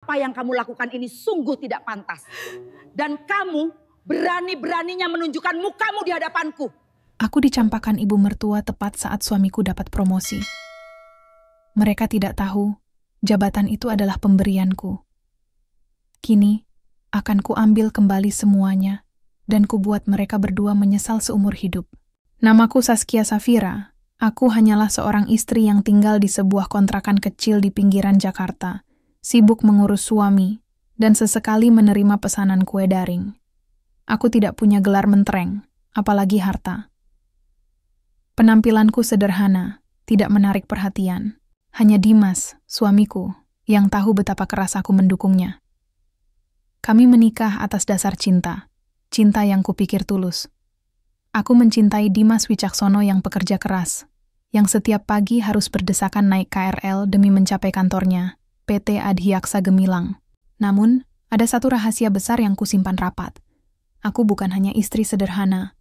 Apa yang kamu lakukan ini sungguh tidak pantas. Dan kamu berani-beraninya menunjukkan mukamu di hadapanku. Aku dicampakkan ibu mertua tepat saat suamiku dapat promosi. Mereka tidak tahu jabatan itu adalah pemberianku. Kini akan kuambil kembali semuanya dan kubuat mereka berdua menyesal seumur hidup. Namaku Saskia Safira. Aku hanyalah seorang istri yang tinggal di sebuah kontrakan kecil di pinggiran Jakarta, sibuk mengurus suami, dan sesekali menerima pesanan kue daring. Aku tidak punya gelar mentereng, apalagi harta. Penampilanku sederhana, tidak menarik perhatian. Hanya Dimas, suamiku, yang tahu betapa keras aku mendukungnya. Kami menikah atas dasar cinta yang kupikir tulus. Aku mencintai Dimas Wicaksono yang pekerja keras, yang setiap pagi harus berdesakan naik KRL demi mencapai kantornya, PT Adhiaksa Gemilang. Namun, ada satu rahasia besar yang kusimpan rapat. Aku bukan hanya istri sederhana.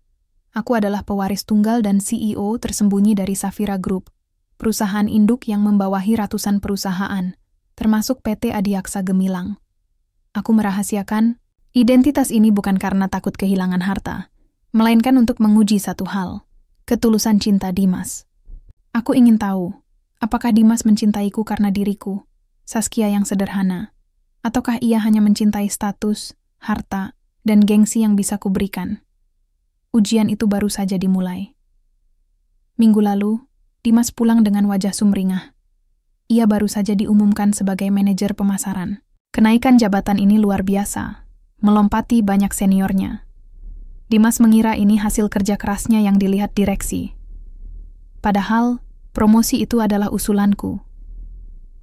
Aku adalah pewaris tunggal dan CEO tersembunyi dari Safira Group, perusahaan induk yang membawahi ratusan perusahaan, termasuk PT Adhiaksa Gemilang. Aku merahasiakan identitas ini bukan karena takut kehilangan harta, melainkan untuk menguji satu hal, ketulusan cinta Dimas. Aku ingin tahu, apakah Dimas mencintaiku karena diriku, Saskia yang sederhana, ataukah ia hanya mencintai status, harta, dan gengsi yang bisa kuberikan. Ujian itu baru saja dimulai. Minggu lalu, Dimas pulang dengan wajah sumringah. Ia baru saja diumumkan sebagai manajer pemasaran. Kenaikan jabatan ini luar biasa, melompati banyak seniornya. Dimas mengira ini hasil kerja kerasnya yang dilihat direksi. Padahal, promosi itu adalah usulanku.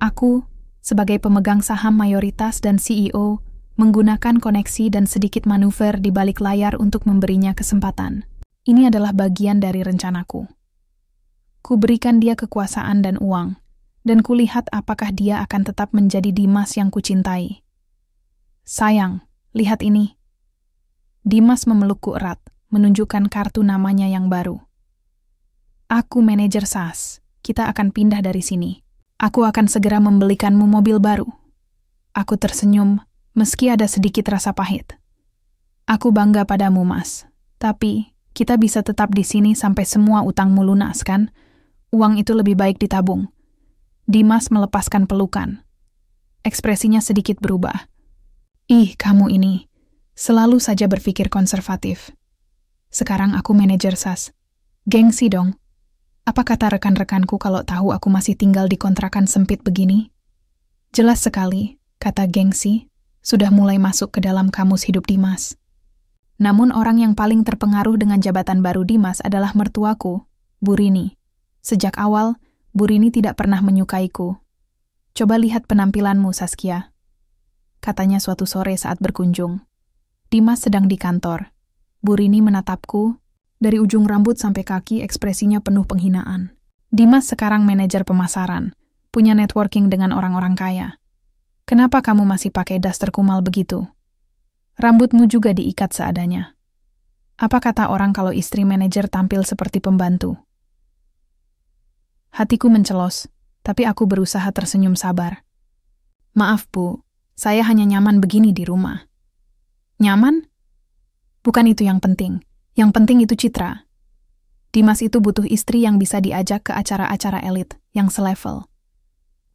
Aku, sebagai pemegang saham mayoritas dan CEO, menggunakan koneksi dan sedikit manuver di balik layar untuk memberinya kesempatan. Ini adalah bagian dari rencanaku. Kuberikan dia kekuasaan dan uang, dan kulihat apakah dia akan tetap menjadi Dimas yang kucintai. Sayang, lihat ini. Dimas memelukku erat, menunjukkan kartu namanya yang baru. Aku manajer SAS. Kita akan pindah dari sini. Aku akan segera membelikanmu mobil baru. Aku tersenyum, meski ada sedikit rasa pahit. Aku bangga padamu, Mas. Tapi, kita bisa tetap di sini sampai semua utangmu lunas, kan? Uang itu lebih baik ditabung. Dimas melepaskan pelukan. Ekspresinya sedikit berubah. Ih, kamu ini. Selalu saja berpikir konservatif. Sekarang aku manajer SAS. Gengsi dong. Apa kata rekan-rekanku kalau tahu aku masih tinggal di kontrakan sempit begini? Jelas sekali, kata gengsi, sudah mulai masuk ke dalam kamus hidup Dimas. Namun orang yang paling terpengaruh dengan jabatan baru Dimas adalah mertuaku, Bu Rini. Sejak awal, Bu Rini tidak pernah menyukaiku. Coba lihat penampilanmu, Saskia. Katanya suatu sore saat berkunjung. Dimas sedang di kantor. Bu Rini menatapku. Dari ujung rambut sampai kaki ekspresinya penuh penghinaan. Dimas sekarang manajer pemasaran, punya networking dengan orang-orang kaya. Kenapa kamu masih pakai daster kumal begitu? Rambutmu juga diikat seadanya. Apa kata orang kalau istri manajer tampil seperti pembantu? Hatiku mencelos, tapi aku berusaha tersenyum sabar. Maaf, Bu, saya hanya nyaman begini di rumah. Nyaman? Bukan itu yang penting. Yang penting itu citra. Dimas itu butuh istri yang bisa diajak ke acara-acara elit, yang selevel.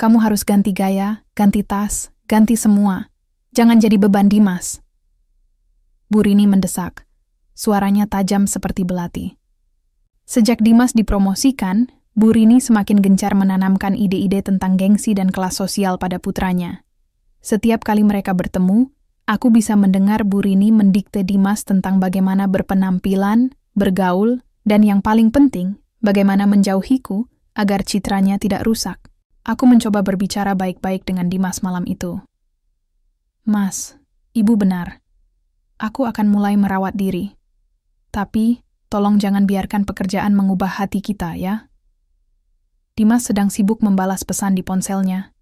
Kamu harus ganti gaya, ganti tas, ganti semua. Jangan jadi beban Dimas. Bu Rini mendesak. Suaranya tajam seperti belati. Sejak Dimas dipromosikan, Bu Rini semakin gencar menanamkan ide-ide tentang gengsi dan kelas sosial pada putranya. Setiap kali mereka bertemu, aku bisa mendengar Bu Rini mendikte Dimas tentang bagaimana berpenampilan, bergaul, dan yang paling penting, bagaimana menjauhiku agar citranya tidak rusak. Aku mencoba berbicara baik-baik dengan Dimas malam itu. Mas, Ibu benar. Aku akan mulai merawat diri. Tapi, tolong jangan biarkan pekerjaan mengubah hati kita, ya. Dimas sedang sibuk membalas pesan di ponselnya.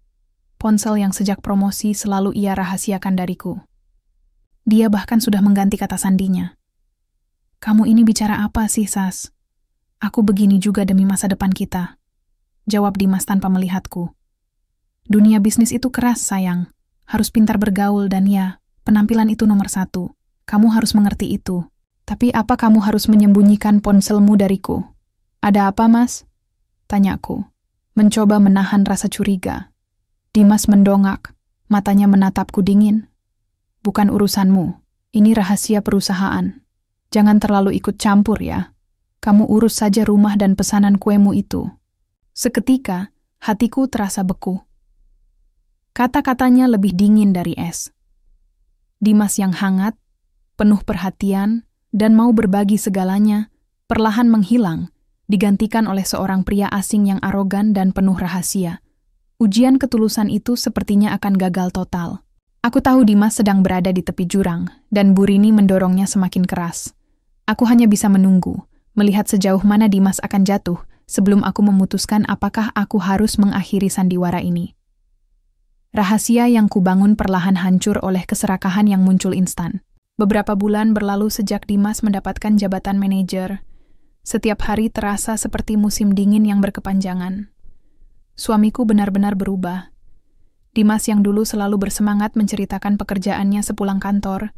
Ponsel yang sejak promosi selalu ia rahasiakan dariku. Dia bahkan sudah mengganti kata sandinya. Kamu ini bicara apa sih, Sas? Aku begini juga demi masa depan kita. Jawab Dimas tanpa melihatku. Dunia bisnis itu keras, sayang. harus pintar bergaul dan ya, penampilan itu nomor 1. Kamu harus mengerti itu. Tapi apa kamu harus menyembunyikan ponselmu dariku? Ada apa, Mas? Tanyaku, mencoba menahan rasa curiga. Dimas mendongak, matanya menatapku dingin. Bukan urusanmu, ini rahasia perusahaan. Jangan terlalu ikut campur ya. Kamu urus saja rumah dan pesanan kuemu itu. Seketika, hatiku terasa beku. Kata-katanya lebih dingin dari es. Dimas yang hangat, penuh perhatian, dan mau berbagi segalanya, perlahan menghilang, digantikan oleh seorang pria asing yang arogan dan penuh rahasia. Ujian ketulusan itu sepertinya akan gagal total. Aku tahu Dimas sedang berada di tepi jurang, dan Bu Rini mendorongnya semakin keras. Aku hanya bisa menunggu, melihat sejauh mana Dimas akan jatuh, sebelum aku memutuskan apakah aku harus mengakhiri sandiwara ini. Rahasia yang kubangun perlahan hancur oleh keserakahan yang muncul instan. Beberapa bulan berlalu sejak Dimas mendapatkan jabatan manajer. Setiap hari terasa seperti musim dingin yang berkepanjangan. Suamiku benar-benar berubah. Dimas yang dulu selalu bersemangat menceritakan pekerjaannya sepulang kantor,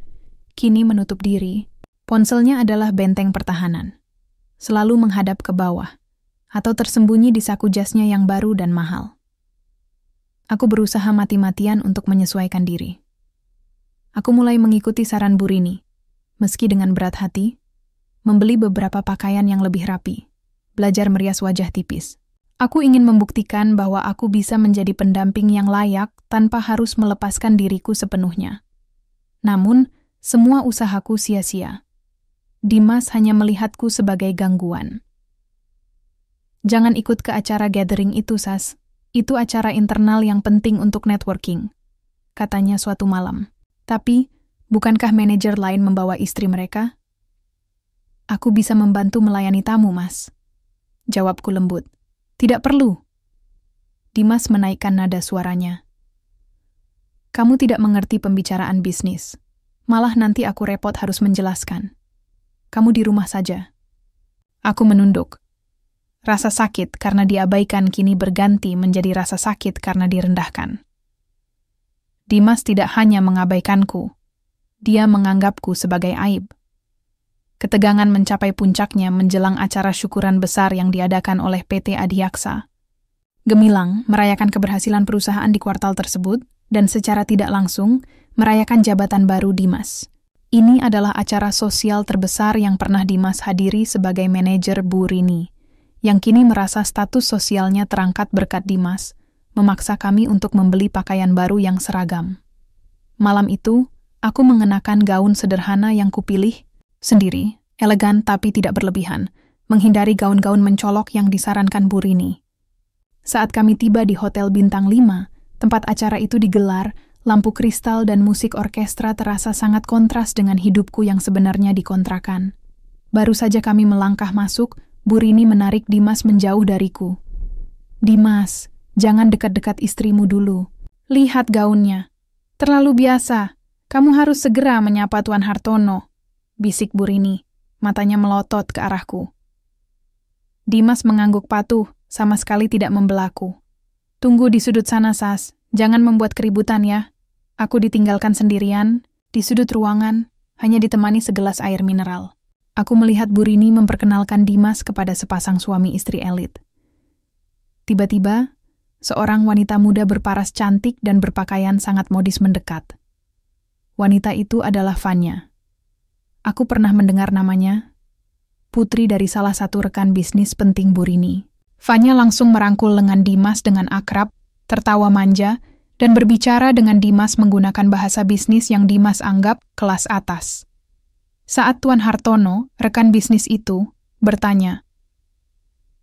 kini menutup diri. Ponselnya adalah benteng pertahanan. Selalu menghadap ke bawah, atau tersembunyi di saku jasnya yang baru dan mahal. Aku berusaha mati-matian untuk menyesuaikan diri. Aku mulai mengikuti saran Bu Rini, meski dengan berat hati, membeli beberapa pakaian yang lebih rapi, belajar merias wajah tipis. Aku ingin membuktikan bahwa aku bisa menjadi pendamping yang layak tanpa harus melepaskan diriku sepenuhnya. Namun, semua usahaku sia-sia. Dimas hanya melihatku sebagai gangguan. Jangan ikut ke acara gathering itu, Sas. Itu acara internal yang penting untuk networking, katanya suatu malam. Tapi, bukankah manajer lain membawa istri mereka? Aku bisa membantu melayani tamu, Mas. Jawabku lembut. Tidak perlu. Dimas menaikkan nada suaranya. Kamu tidak mengerti pembicaraan bisnis. Malah nanti aku repot harus menjelaskan. Kamu di rumah saja. Aku menunduk. Rasa sakit karena diabaikan kini berganti menjadi rasa sakit karena direndahkan. Dimas tidak hanya mengabaikanku, dia menganggapku sebagai aib. Ketegangan mencapai puncaknya menjelang acara syukuran besar yang diadakan oleh PT Adiaksa. Gemilang merayakan keberhasilan perusahaan di kuartal tersebut dan secara tidak langsung merayakan jabatan baru Dimas. Ini adalah acara sosial terbesar yang pernah Dimas hadiri sebagai manajer Bu Rini, yang kini merasa status sosialnya terangkat berkat Dimas, memaksa kami untuk membeli pakaian baru yang seragam. Malam itu, aku mengenakan gaun sederhana yang kupilih sendiri, elegan tapi tidak berlebihan, menghindari gaun-gaun mencolok yang disarankan Bu Rini. Saat kami tiba di Hotel Bintang 5, tempat acara itu digelar, lampu kristal dan musik orkestra terasa sangat kontras dengan hidupku yang sebenarnya dikontrakan. Baru saja kami melangkah masuk, Bu Rini menarik Dimas menjauh dariku. Dimas, jangan dekat-dekat istrimu dulu. Lihat gaunnya. Terlalu biasa. Kamu harus segera menyapa Tuan Hartono, bisik Bu Rini, matanya melotot ke arahku. Dimas mengangguk patuh, sama sekali tidak membelaku. Tunggu di sudut sana, Sas. Jangan membuat keributan ya. Aku ditinggalkan sendirian, di sudut ruangan, hanya ditemani segelas air mineral. Aku melihat Bu Rini memperkenalkan Dimas kepada sepasang suami istri elit. Tiba-tiba, seorang wanita muda berparas cantik dan berpakaian sangat modis mendekat. Wanita itu adalah Vanya. Aku pernah mendengar namanya, putri dari salah satu rekan bisnis penting Bu Rini. Vanya langsung merangkul lengan Dimas dengan akrab, tertawa manja, dan berbicara dengan Dimas menggunakan bahasa bisnis yang Dimas anggap kelas atas. Saat Tuan Hartono, rekan bisnis itu, bertanya,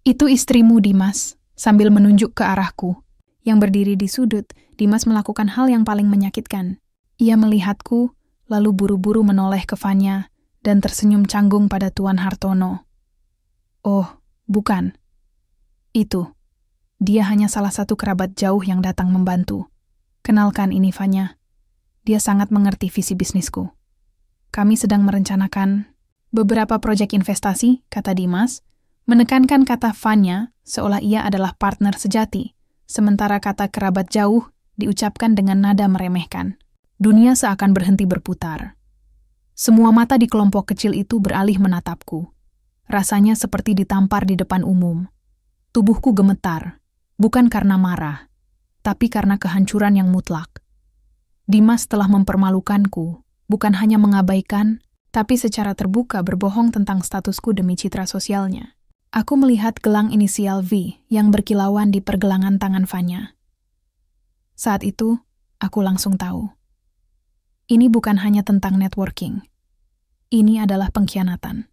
"Itu istrimu, Dimas," sambil menunjuk ke arahku. Yang berdiri di sudut, Dimas melakukan hal yang paling menyakitkan. Ia melihatku, lalu buru-buru menoleh ke Vanya, dan tersenyum canggung pada Tuan Hartono. Oh, bukan. Itu. Dia hanya salah satu kerabat jauh yang datang membantu. Kenalkan ini Vanya. Dia sangat mengerti visi bisnisku. Kami sedang merencanakan beberapa proyek investasi, kata Dimas, menekankan kata Vanya seolah ia adalah partner sejati, sementara kata kerabat jauh diucapkan dengan nada meremehkan. Dunia seakan berhenti berputar. Semua mata di kelompok kecil itu beralih menatapku. Rasanya seperti ditampar di depan umum. Tubuhku gemetar, bukan karena marah, tapi karena kehancuran yang mutlak. Dimas telah mempermalukanku, bukan hanya mengabaikan, tapi secara terbuka berbohong tentang statusku demi citra sosialnya. Aku melihat gelang inisial V yang berkilauan di pergelangan tangan Vanya. Saat itu, aku langsung tahu. Ini bukan hanya tentang networking. Ini adalah pengkhianatan.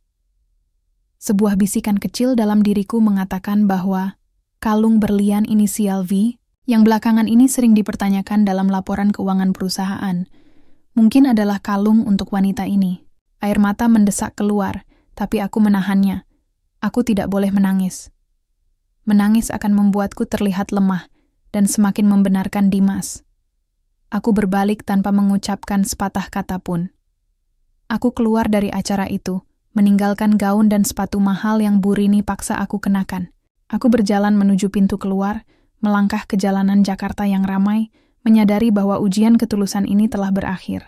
Sebuah bisikan kecil dalam diriku mengatakan bahwa kalung berlian inisial V yang belakangan ini sering dipertanyakan dalam laporan keuangan perusahaan mungkin adalah kalung untuk wanita ini. Air mata mendesak keluar, tapi aku menahannya. Aku tidak boleh menangis. Menangis akan membuatku terlihat lemah dan semakin membenarkan Dimas. Aku berbalik tanpa mengucapkan sepatah kata pun. Aku keluar dari acara itu, meninggalkan gaun dan sepatu mahal yang Bu Rini paksa aku kenakan. Aku berjalan menuju pintu keluar, melangkah ke jalanan Jakarta yang ramai, menyadari bahwa ujian ketulusan ini telah berakhir.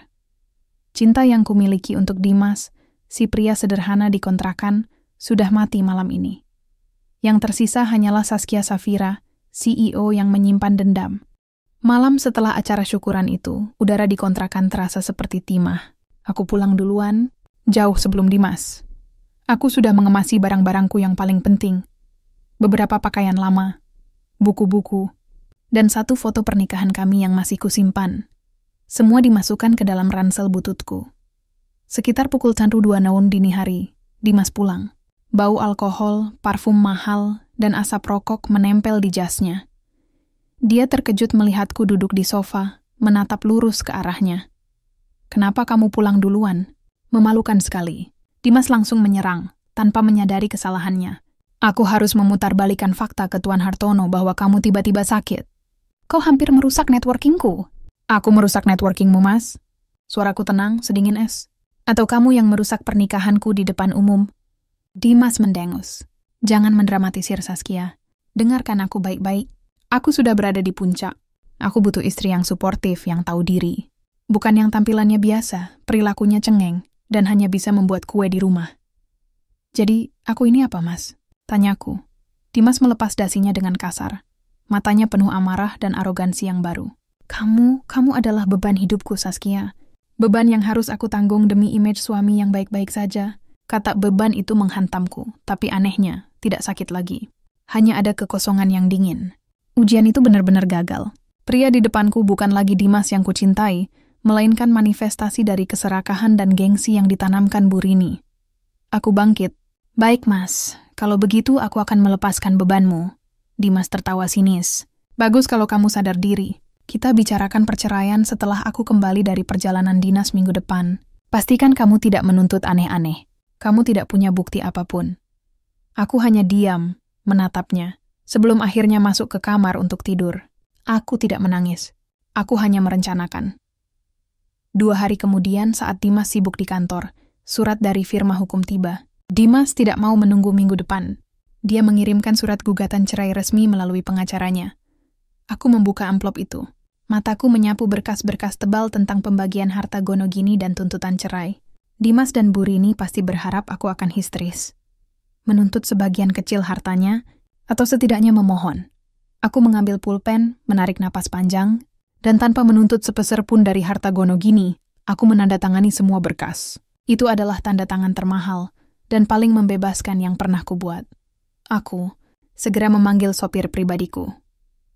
Cinta yang kumiliki untuk Dimas, si pria sederhana di kontrakan, sudah mati malam ini. Yang tersisa hanyalah Saskia Safira, CEO yang menyimpan dendam. Malam setelah acara syukuran itu, udara di kontrakan terasa seperti timah. Aku pulang duluan, jauh sebelum Dimas. Aku sudah mengemasi barang-barangku yang paling penting. Beberapa pakaian lama, buku-buku, dan satu foto pernikahan kami yang masih kusimpan. Semua dimasukkan ke dalam ransel bututku. Sekitar pukul 1:02 dini hari, Dimas pulang. Bau alkohol, parfum mahal, dan asap rokok menempel di jasnya. Dia terkejut melihatku duduk di sofa, menatap lurus ke arahnya. "Kenapa kamu pulang duluan?" Memalukan sekali. Dimas langsung menyerang, tanpa menyadari kesalahannya. "Aku harus memutarbalikan fakta ke Tuan Hartono bahwa kamu tiba-tiba sakit. Kau hampir merusak networkingku." "Aku merusak networkingmu, Mas?" Suaraku tenang, sedingin es. "Atau kamu yang merusak pernikahanku di depan umum?" Dimas mendengus. "Jangan mendramatisir, Saskia. Dengarkan aku baik-baik. Aku sudah berada di puncak. Aku butuh istri yang suportif, yang tahu diri. Bukan yang tampilannya biasa, perilakunya cengeng, dan hanya bisa membuat kue di rumah." "Jadi, aku ini apa, Mas?" tanyaku. Dimas melepas dasinya dengan kasar. Matanya penuh amarah dan arogansi yang baru. Kamu adalah beban hidupku, Saskia. Beban yang harus aku tanggung demi image suami yang baik-baik saja." Kata beban itu menghantamku, tapi anehnya, tidak sakit lagi. Hanya ada kekosongan yang dingin. Ujian itu benar-benar gagal. Pria di depanku bukan lagi Dimas yang kucintai, melainkan manifestasi dari keserakahan dan gengsi yang ditanamkan Bu Rini. Aku bangkit. "Baik, Mas. Kalau begitu aku akan melepaskan bebanmu." Dimas tertawa sinis. "Bagus kalau kamu sadar diri. Kita bicarakan perceraian setelah aku kembali dari perjalanan dinas minggu depan. Pastikan kamu tidak menuntut aneh-aneh. Kamu tidak punya bukti apapun." Aku hanya diam, menatapnya, sebelum akhirnya masuk ke kamar untuk tidur. Aku tidak menangis. Aku hanya merencanakan. 2 hari kemudian saat Dimas sibuk di kantor, surat dari firma hukum tiba. Dimas tidak mau menunggu minggu depan. Dia mengirimkan surat gugatan cerai resmi melalui pengacaranya. Aku membuka amplop itu. Mataku menyapu berkas-berkas tebal tentang pembagian harta gonogini dan tuntutan cerai. Dimas dan Bu Rini pasti berharap aku akan histeris. Menuntut sebagian kecil hartanya, atau setidaknya memohon. Aku mengambil pulpen, menarik napas panjang, dan tanpa menuntut sepeser pun dari harta gonogini, aku menandatangani semua berkas. Itu adalah tanda tangan termahal, dan paling membebaskan yang pernah kubuat. Aku segera memanggil sopir pribadiku.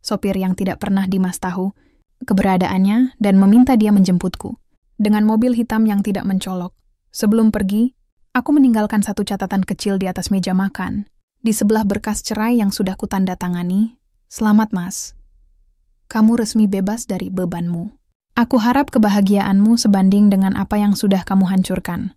Sopir yang tidak pernah Dimas tahu keberadaannya dan meminta dia menjemputku. Dengan mobil hitam yang tidak mencolok. Sebelum pergi, aku meninggalkan satu catatan kecil di atas meja makan. Di sebelah berkas cerai yang sudah kutandatangani, "Selamat, Mas. Kamu resmi bebas dari bebanmu. Aku harap kebahagiaanmu sebanding dengan apa yang sudah kamu hancurkan."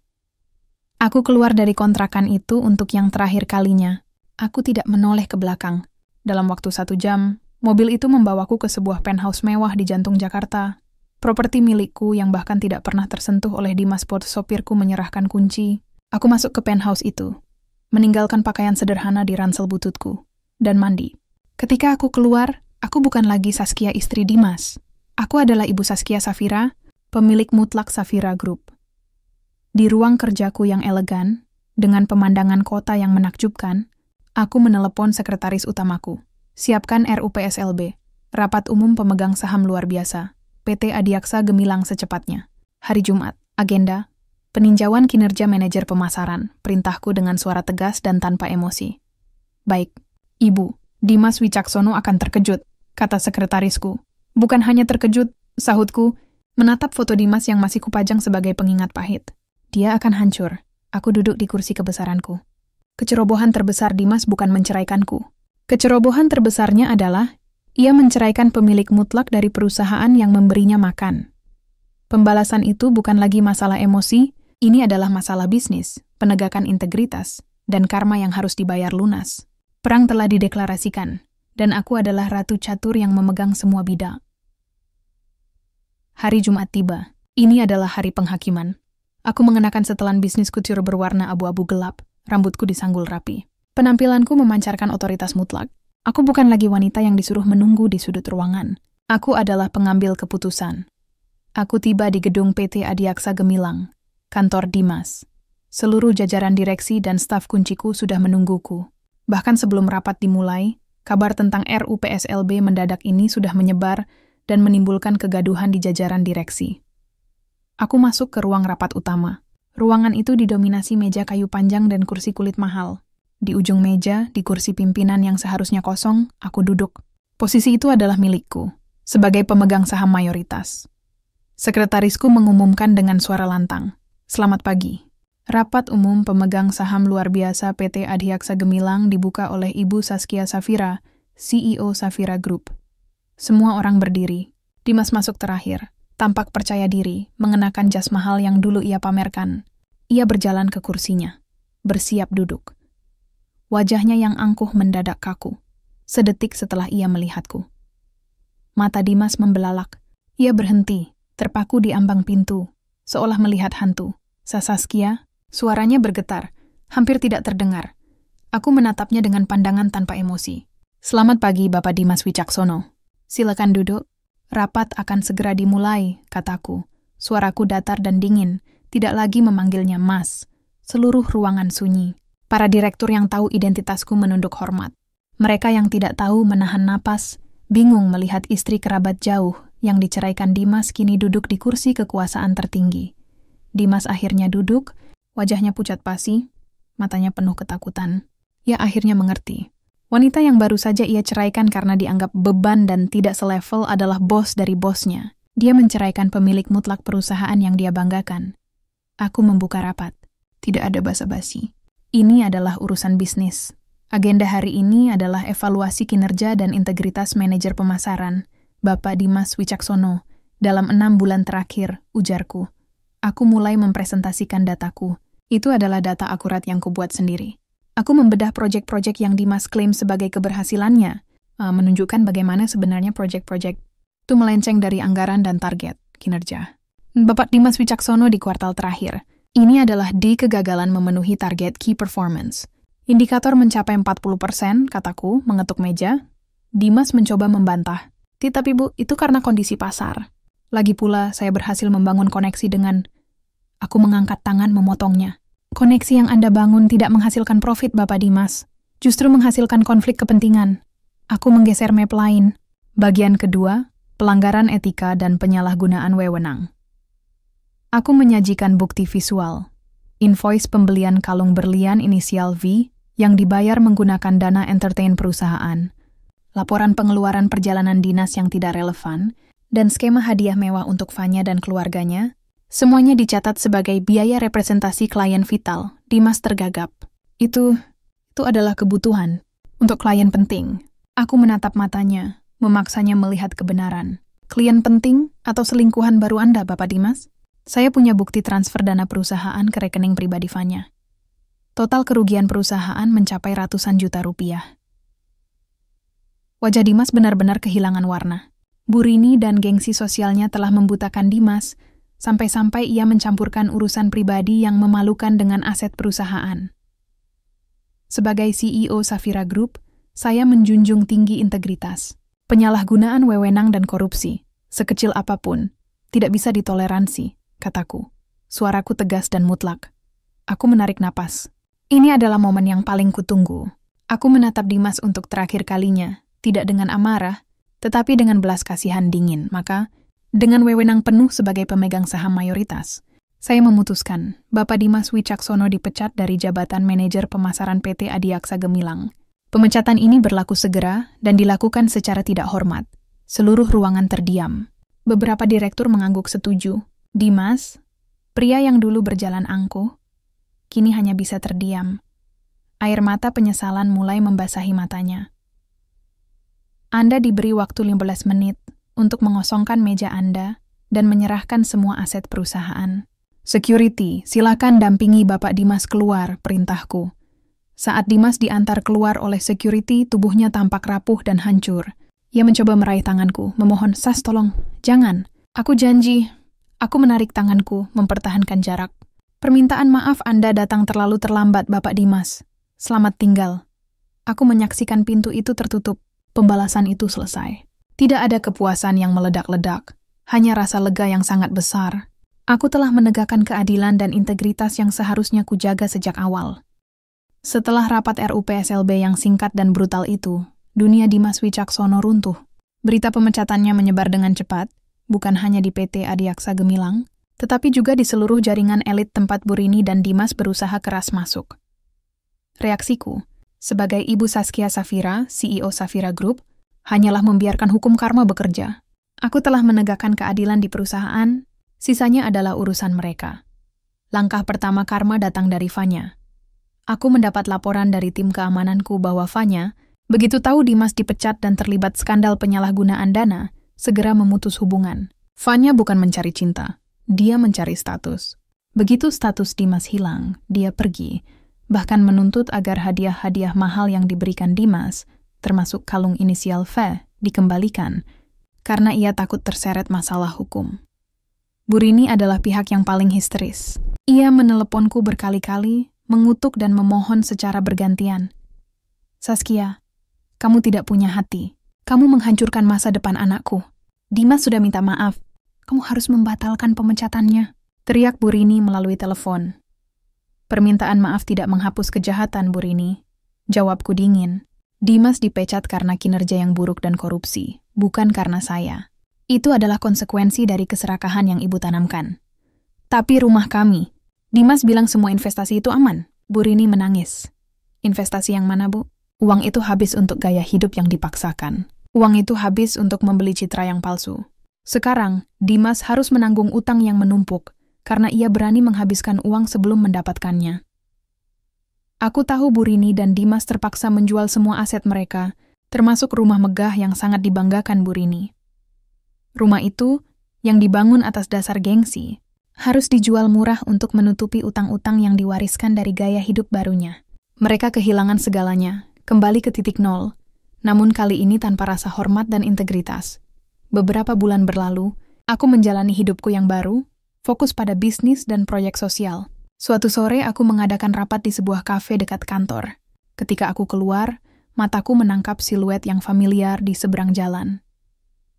Aku keluar dari kontrakan itu untuk yang terakhir kalinya. Aku tidak menoleh ke belakang. Dalam waktu 1 jam, mobil itu membawaku ke sebuah penthouse mewah di jantung Jakarta. Properti milikku yang bahkan tidak pernah tersentuh oleh Dimas Pot, sopirku menyerahkan kunci. Aku masuk ke penthouse itu, meninggalkan pakaian sederhana di ransel bututku, dan mandi. Ketika aku keluar, aku bukan lagi Saskia istri Dimas. Aku adalah Ibu Saskia Safira, pemilik mutlak Safira Group. Di ruang kerjaku yang elegan, dengan pemandangan kota yang menakjubkan, aku menelepon sekretaris utamaku. Siapkan RUPSLB, Rapat Umum Pemegang Saham Luar Biasa, PT Adiaksa Gemilang secepatnya. Hari Jumat, agenda, peninjauan kinerja manajer pemasaran, perintahku dengan suara tegas dan tanpa emosi. Baik, Ibu, Dimas Wicaksono akan terkejut, kata sekretarisku. Bukan hanya terkejut, sahutku, menatap foto Dimas yang masih kupajang sebagai pengingat pahit. Dia akan hancur. Aku duduk di kursi kebesaranku. Kecerobohan terbesar Dimas bukan menceraikanku. Kecerobohan terbesarnya adalah, ia menceraikan pemilik mutlak dari perusahaan yang memberinya makan. Pembalasan itu bukan lagi masalah emosi, ini adalah masalah bisnis, penegakan integritas, dan karma yang harus dibayar lunas. Perang telah dideklarasikan, dan aku adalah ratu catur yang memegang semua bidang. Hari Jumat tiba. Ini adalah hari penghakiman. Aku mengenakan setelan bisnis couture berwarna abu-abu gelap, rambutku disanggul rapi. Penampilanku memancarkan otoritas mutlak. Aku bukan lagi wanita yang disuruh menunggu di sudut ruangan. Aku adalah pengambil keputusan. Aku tiba di gedung PT Adiaksa Gemilang, kantor Dimas. Seluruh jajaran direksi dan staf kunciku sudah menungguku. Bahkan sebelum rapat dimulai, kabar tentang RUPSLB mendadak ini sudah menyebar dan menimbulkan kegaduhan di jajaran direksi. Aku masuk ke ruang rapat utama. Ruangan itu didominasi meja kayu panjang dan kursi kulit mahal. Di ujung meja, di kursi pimpinan yang seharusnya kosong, aku duduk. Posisi itu adalah milikku, sebagai pemegang saham mayoritas. Sekretarisku mengumumkan dengan suara lantang, "Selamat pagi. Rapat Umum Pemegang Saham Luar Biasa PT Adiaksa Gemilang dibuka oleh Ibu Saskia Safira, CEO Safira Group." Semua orang berdiri. Dimas masuk terakhir, tampak percaya diri, mengenakan jas mahal yang dulu ia pamerkan. Ia berjalan ke kursinya, bersiap duduk. Wajahnya yang angkuh mendadak kaku, sedetik setelah ia melihatku. Mata Dimas membelalak. Ia berhenti, terpaku di ambang pintu, seolah melihat hantu. "Saskia?" Suaranya bergetar, hampir tidak terdengar. Aku menatapnya dengan pandangan tanpa emosi. "Selamat pagi, Bapak Dimas Wicaksono. Silakan duduk. Rapat akan segera dimulai," kataku. Suaraku datar dan dingin, tidak lagi memanggilnya Mas. Seluruh ruangan sunyi. Para direktur yang tahu identitasku menunduk hormat. Mereka yang tidak tahu menahan napas, bingung melihat istri kerabat jauh yang diceraikan Dimas kini duduk di kursi kekuasaan tertinggi. Dimas akhirnya duduk, wajahnya pucat pasi, matanya penuh ketakutan. Ia akhirnya mengerti. Wanita yang baru saja ia ceraikan karena dianggap beban dan tidak selevel adalah bos dari bosnya. Dia menceraikan pemilik mutlak perusahaan yang dia banggakan. Aku membuka rapat. Tidak ada basa-basi. Ini adalah urusan bisnis. Agenda hari ini adalah evaluasi kinerja dan integritas manajer pemasaran, Bapak Dimas Wicaksono, dalam 6 bulan terakhir, ujarku. Aku mulai mempresentasikan dataku. Itu adalah data akurat yang kubuat sendiri. Aku membedah proyek-proyek yang Dimas klaim sebagai keberhasilannya, menunjukkan bagaimana sebenarnya proyek-proyek itu melenceng dari anggaran dan target kinerja. Bapak Dimas Wicaksono di kuartal terakhir. Ini adalah di kegagalan memenuhi target key performance. Indikator mencapai 40%, kataku, mengetuk meja. Dimas mencoba membantah. Tapi Bu, itu karena kondisi pasar. Lagi pula, saya berhasil membangun koneksi dengan... Aku mengangkat tangan memotongnya. Koneksi yang Anda bangun tidak menghasilkan profit, Bapak Dimas. Justru menghasilkan konflik kepentingan. Aku menggeser map lain. Bagian kedua, pelanggaran etika dan penyalahgunaan wewenang. Aku menyajikan bukti visual. Invoice pembelian kalung berlian inisial V yang dibayar menggunakan dana entertain perusahaan. Laporan pengeluaran perjalanan dinas yang tidak relevan, dan skema hadiah mewah untuk Fanya dan keluarganya. Semuanya dicatat sebagai biaya representasi klien vital. Dimas tergagap. Itu adalah kebutuhan. Untuk klien penting. Aku menatap matanya, memaksanya melihat kebenaran. Klien penting atau selingkuhan baru Anda, Bapak Dimas? Saya punya bukti transfer dana perusahaan ke rekening pribadi Fanya. Total kerugian perusahaan mencapai ratusan juta rupiah. Wajah Dimas benar-benar kehilangan warna. Bu Rini dan gengsi sosialnya telah membutakan Dimas, sampai-sampai ia mencampurkan urusan pribadi yang memalukan dengan aset perusahaan. Sebagai CEO Safira Group, saya menjunjung tinggi integritas. Penyalahgunaan wewenang dan korupsi, Sekecil apapun, tidak bisa ditoleransi, kataku. Suaraku tegas dan mutlak. Aku menarik napas. Ini adalah momen yang paling kutunggu. Aku menatap Dimas untuk terakhir kalinya, tidak dengan amarah, tetapi dengan belas kasihan dingin. Maka, dengan wewenang penuh sebagai pemegang saham mayoritas, saya memutuskan Bapak Dimas Wicaksono dipecat dari jabatan manajer pemasaran PT Adiaksa Gemilang. Pemecatan ini berlaku segera dan dilakukan secara tidak hormat. Seluruh ruangan terdiam. Beberapa direktur mengangguk setuju. Dimas, pria yang dulu berjalan angkuh, kini hanya bisa terdiam. Air mata penyesalan mulai membasahi matanya. Anda diberi waktu 15 menit untuk mengosongkan meja Anda dan menyerahkan semua aset perusahaan. Security, silakan dampingi Bapak Dimas keluar, perintahku. Saat Dimas diantar keluar oleh security, tubuhnya tampak rapuh dan hancur. Ia mencoba meraih tanganku, memohon, "Sas, tolong, jangan. Aku janji." Aku menarik tanganku, mempertahankan jarak. "Permintaan maaf Anda datang terlalu terlambat, Bapak Dimas. Selamat tinggal." Aku menyaksikan pintu itu tertutup. Pembalasan itu selesai. Tidak ada kepuasan yang meledak-ledak, hanya rasa lega yang sangat besar. Aku telah menegakkan keadilan dan integritas yang seharusnya kujaga sejak awal. Setelah rapat RUPSLB yang singkat dan brutal itu, dunia Dimas Wicaksono runtuh. Berita pemecatannya menyebar dengan cepat, bukan hanya di PT Adiaksa Gemilang, tetapi juga di seluruh jaringan elit tempat Bu Rini dan Dimas berusaha keras masuk. Reaksiku, sebagai Ibu Saskia Safira, CEO Safira Group, hanyalah membiarkan hukum karma bekerja. Aku telah menegakkan keadilan di perusahaan, sisanya adalah urusan mereka. Langkah pertama karma datang dari Fanya. Aku mendapat laporan dari tim keamananku bahwa Fanya, begitu tahu Dimas dipecat dan terlibat skandal penyalahgunaan dana, segera memutus hubungan. Fanya bukan mencari cinta, dia mencari status. Begitu status Dimas hilang, dia pergi, bahkan menuntut agar hadiah-hadiah mahal yang diberikan Dimas, termasuk kalung inisial V, dikembalikan, karena ia takut terseret masalah hukum. Bu Rini adalah pihak yang paling histeris. Ia meneleponku berkali-kali, mengutuk dan memohon secara bergantian. "Saskia, kamu tidak punya hati. Kamu menghancurkan masa depan anakku. Dimas sudah minta maaf. Kamu harus membatalkan pemecatannya," teriak Bu Rini melalui telepon. "Permintaan maaf tidak menghapus kejahatan, Bu Rini." Jawabku dingin. Dimas dipecat karena kinerja yang buruk dan korupsi, bukan karena saya. Itu adalah konsekuensi dari keserakahan yang Ibu tanamkan. "Tapi rumah kami." Dimas bilang semua investasi itu aman. Bu Rini menangis. "Investasi yang mana, Bu?" "Uang itu habis untuk gaya hidup yang dipaksakan. Uang itu habis untuk membeli citra yang palsu. Sekarang, Dimas harus menanggung utang yang menumpuk, karena ia berani menghabiskan uang sebelum mendapatkannya." Aku tahu Bu Rini dan Dimas terpaksa menjual semua aset mereka, termasuk rumah megah yang sangat dibanggakan Bu Rini. Rumah itu, yang dibangun atas dasar gengsi, harus dijual murah untuk menutupi utang-utang yang diwariskan dari gaya hidup barunya. Mereka kehilangan segalanya, kembali ke titik nol, namun kali ini tanpa rasa hormat dan integritas. Beberapa bulan berlalu, aku menjalani hidupku yang baru, fokus pada bisnis dan proyek sosial. Suatu sore aku mengadakan rapat di sebuah kafe dekat kantor. Ketika aku keluar, mataku menangkap siluet yang familiar di seberang jalan.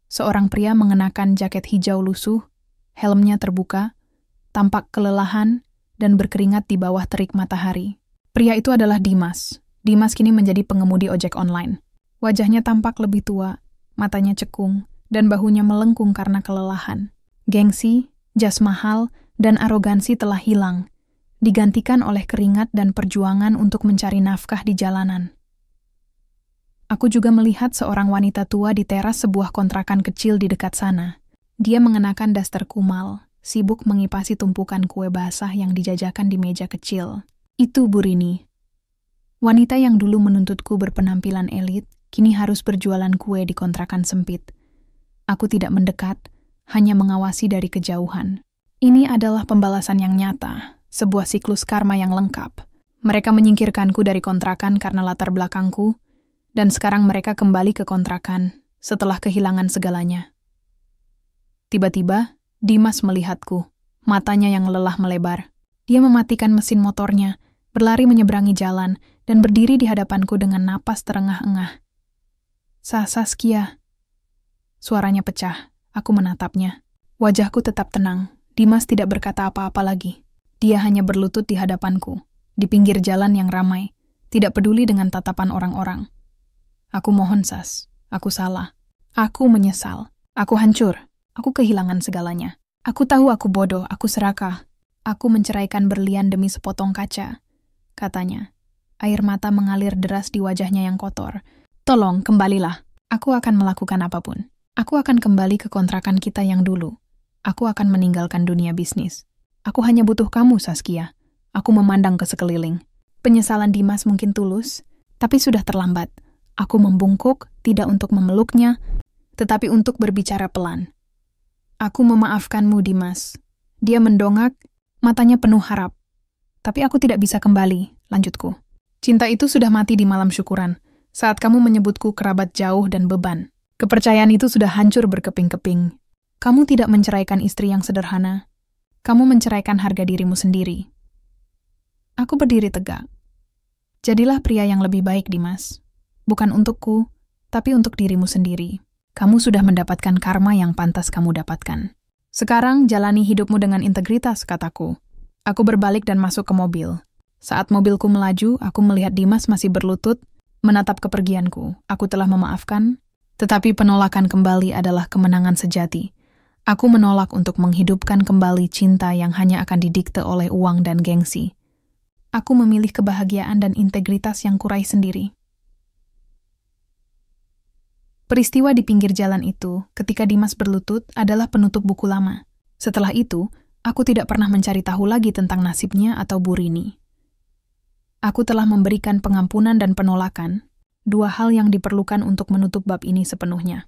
Seorang pria mengenakan jaket hijau lusuh, helmnya terbuka, tampak kelelahan dan berkeringat di bawah terik matahari. Pria itu adalah Dimas. Dimas kini menjadi pengemudi ojek online. Wajahnya tampak lebih tua, matanya cekung, dan bahunya melengkung karena kelelahan. Gengsi, jas mahal, dan arogansi telah hilang, digantikan oleh keringat dan perjuangan untuk mencari nafkah di jalanan. Aku juga melihat seorang wanita tua di teras sebuah kontrakan kecil di dekat sana. Dia mengenakan daster kumal, sibuk mengipasi tumpukan kue basah yang dijajakan di meja kecil. Itu Bu Rini. Wanita yang dulu menuntutku berpenampilan elit, kini harus berjualan kue di kontrakan sempit. Aku tidak mendekat, hanya mengawasi dari kejauhan. Ini adalah pembalasan yang nyata, sebuah siklus karma yang lengkap. Mereka menyingkirkanku dari kontrakan karena latar belakangku, dan sekarang mereka kembali ke kontrakan setelah kehilangan segalanya. Tiba-tiba, Dimas melihatku, matanya yang lelah melebar. Dia mematikan mesin motornya, berlari menyeberangi jalan, dan berdiri di hadapanku dengan napas terengah-engah. Saskia. Suaranya pecah. Aku menatapnya. Wajahku tetap tenang. Dimas tidak berkata apa-apa lagi. Dia hanya berlutut di hadapanku, di pinggir jalan yang ramai, tidak peduli dengan tatapan orang-orang. Aku mohon, Sas. Aku salah. Aku menyesal. Aku hancur. Aku kehilangan segalanya. Aku tahu aku bodoh, aku serakah. Aku menceraikan berlian demi sepotong kaca, katanya. Air mata mengalir deras di wajahnya yang kotor. Tolong, kembalilah. Aku akan melakukan apapun. Aku akan kembali ke kontrakan kita yang dulu. Aku akan meninggalkan dunia bisnis. Aku hanya butuh kamu, Saskia. Aku memandang ke sekeliling. Penyesalan Dimas mungkin tulus, tapi sudah terlambat. Aku membungkuk, tidak untuk memeluknya, tetapi untuk berbicara pelan. Aku memaafkanmu, Dimas. Dia mendongak, matanya penuh harap. Tapi aku tidak bisa kembali, lanjutku. Cinta itu sudah mati di malam syukuran, saat kamu menyebutku kerabat jauh dan beban. Kepercayaan itu sudah hancur berkeping-keping. Kamu tidak menceraikan istri yang sederhana. Kamu menceraikan harga dirimu sendiri. Aku berdiri tegak. Jadilah pria yang lebih baik, Dimas. Bukan untukku, tapi untuk dirimu sendiri. Kamu sudah mendapatkan karma yang pantas kamu dapatkan. Sekarang jalani hidupmu dengan integritas, kataku. Aku berbalik dan masuk ke mobil. Saat mobilku melaju, aku melihat Dimas masih berlutut, menatap kepergianku. Aku telah memaafkan, tetapi penolakan kembali adalah kemenangan sejati. Aku menolak untuk menghidupkan kembali cinta yang hanya akan didikte oleh uang dan gengsi. Aku memilih kebahagiaan dan integritas yang kurai sendiri. Peristiwa di pinggir jalan itu, ketika Dimas berlutut, adalah penutup buku lama. Setelah itu, aku tidak pernah mencari tahu lagi tentang nasibnya atau Bu Rini. Aku telah memberikan pengampunan dan penolakan, dua hal yang diperlukan untuk menutup bab ini sepenuhnya.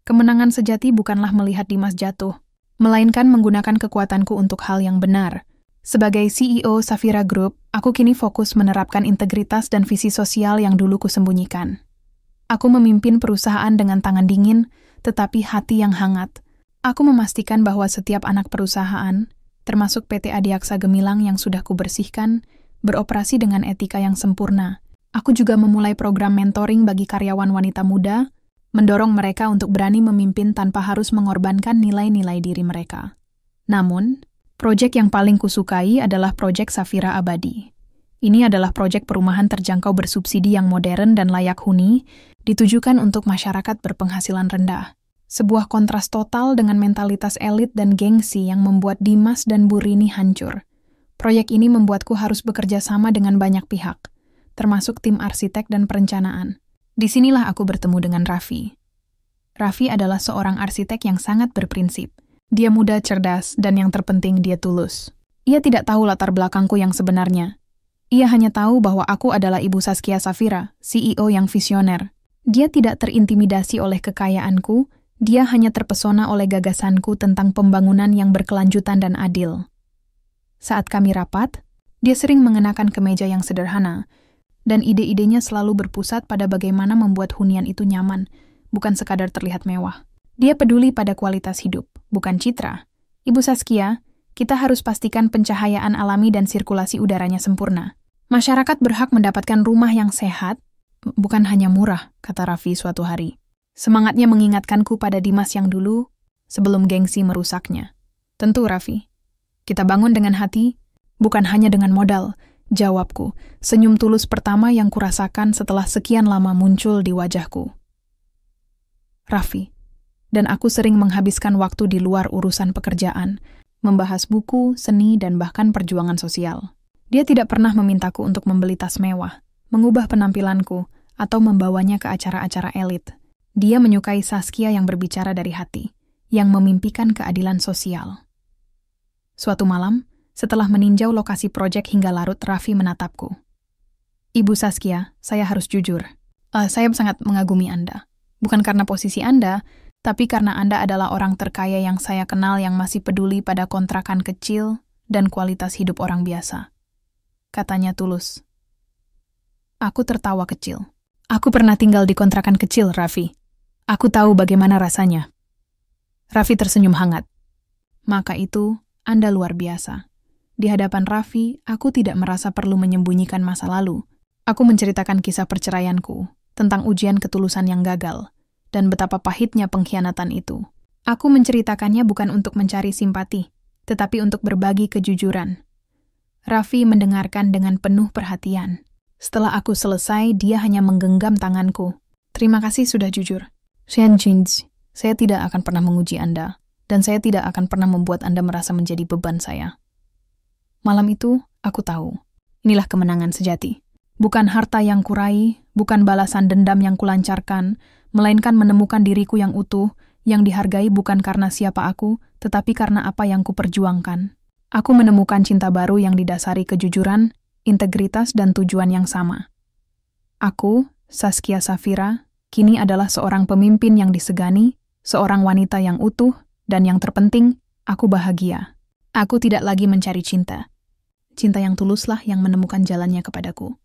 Kemenangan sejati bukanlah melihat Dimas jatuh, melainkan menggunakan kekuatanku untuk hal yang benar. Sebagai CEO Safira Group, aku kini fokus menerapkan integritas dan visi sosial yang dulu kusembunyikan. Aku memimpin perusahaan dengan tangan dingin, tetapi hati yang hangat. Aku memastikan bahwa setiap anak perusahaan, termasuk PT Adiaksa Gemilang yang sudah kubersihkan, beroperasi dengan etika yang sempurna. Aku juga memulai program mentoring bagi karyawan wanita muda, mendorong mereka untuk berani memimpin tanpa harus mengorbankan nilai-nilai diri mereka. Namun, proyek yang paling kusukai adalah proyek Safira Abadi. Ini adalah proyek perumahan terjangkau bersubsidi yang modern dan layak huni, ditujukan untuk masyarakat berpenghasilan rendah. Sebuah kontras total dengan mentalitas elit dan gengsi yang membuat Dimas dan Bu Rini hancur. Proyek ini membuatku harus bekerja sama dengan banyak pihak, termasuk tim arsitek dan perencanaan. Disinilah aku bertemu dengan Raffi. Raffi adalah seorang arsitek yang sangat berprinsip. Dia muda, cerdas, dan yang terpenting dia tulus. Ia tidak tahu latar belakangku yang sebenarnya. Ia hanya tahu bahwa aku adalah Ibu Saskia Safira, CEO yang visioner. Dia tidak terintimidasi oleh kekayaanku, dia hanya terpesona oleh gagasanku tentang pembangunan yang berkelanjutan dan adil. Saat kami rapat, dia sering mengenakan kemeja yang sederhana, dan ide-idenya selalu berpusat pada bagaimana membuat hunian itu nyaman, bukan sekadar terlihat mewah. Dia peduli pada kualitas hidup, bukan citra. Ibu Saskia, kita harus pastikan pencahayaan alami dan sirkulasi udaranya sempurna. Masyarakat berhak mendapatkan rumah yang sehat, bukan hanya murah, kata Raffi suatu hari. Semangatnya mengingatkanku pada Dimas yang dulu, sebelum gengsi merusaknya. Tentu, Raffi. Kita bangun dengan hati, bukan hanya dengan modal, jawabku, senyum tulus pertama yang kurasakan setelah sekian lama muncul di wajahku. Raffi, dan aku sering menghabiskan waktu di luar urusan pekerjaan, membahas buku, seni, dan bahkan perjuangan sosial. Dia tidak pernah memintaku untuk membeli tas mewah, mengubah penampilanku, atau membawanya ke acara-acara elit. Dia menyukai Saskia yang berbicara dari hati, yang memimpikan keadilan sosial. Suatu malam, setelah meninjau lokasi proyek hingga larut, Raffi menatapku. Ibu Saskia, saya harus jujur. Saya sangat mengagumi Anda. Bukan karena posisi Anda, tapi karena Anda adalah orang terkaya yang saya kenal yang masih peduli pada kontrakan kecil dan kualitas hidup orang biasa. Katanya tulus. Aku tertawa kecil. Aku pernah tinggal di kontrakan kecil, Raffi. Aku tahu bagaimana rasanya. Raffi tersenyum hangat. Maka itu, Anda luar biasa. Di hadapan Raffi, aku tidak merasa perlu menyembunyikan masa lalu. Aku menceritakan kisah perceraianku, tentang ujian ketulusan yang gagal, dan betapa pahitnya pengkhianatan itu. Aku menceritakannya bukan untuk mencari simpati, tetapi untuk berbagi kejujuran. Raffi mendengarkan dengan penuh perhatian. Setelah aku selesai, dia hanya menggenggam tanganku. Terima kasih sudah jujur. Saya tidak akan pernah menguji Anda, dan saya tidak akan pernah membuat Anda merasa menjadi beban saya. Malam itu, aku tahu. Inilah kemenangan sejati. Bukan harta yang kurai, bukan balasan dendam yang kulancarkan, melainkan menemukan diriku yang utuh, yang dihargai bukan karena siapa aku, tetapi karena apa yang kuperjuangkan. Aku menemukan cinta baru yang didasari kejujuran, integritas, dan tujuan yang sama. Aku, Saskia Safira, kini adalah seorang pemimpin yang disegani, seorang wanita yang utuh, dan yang terpenting, aku bahagia. Aku tidak lagi mencari cinta. Cinta yang tuluslah yang menemukan jalannya kepadaku.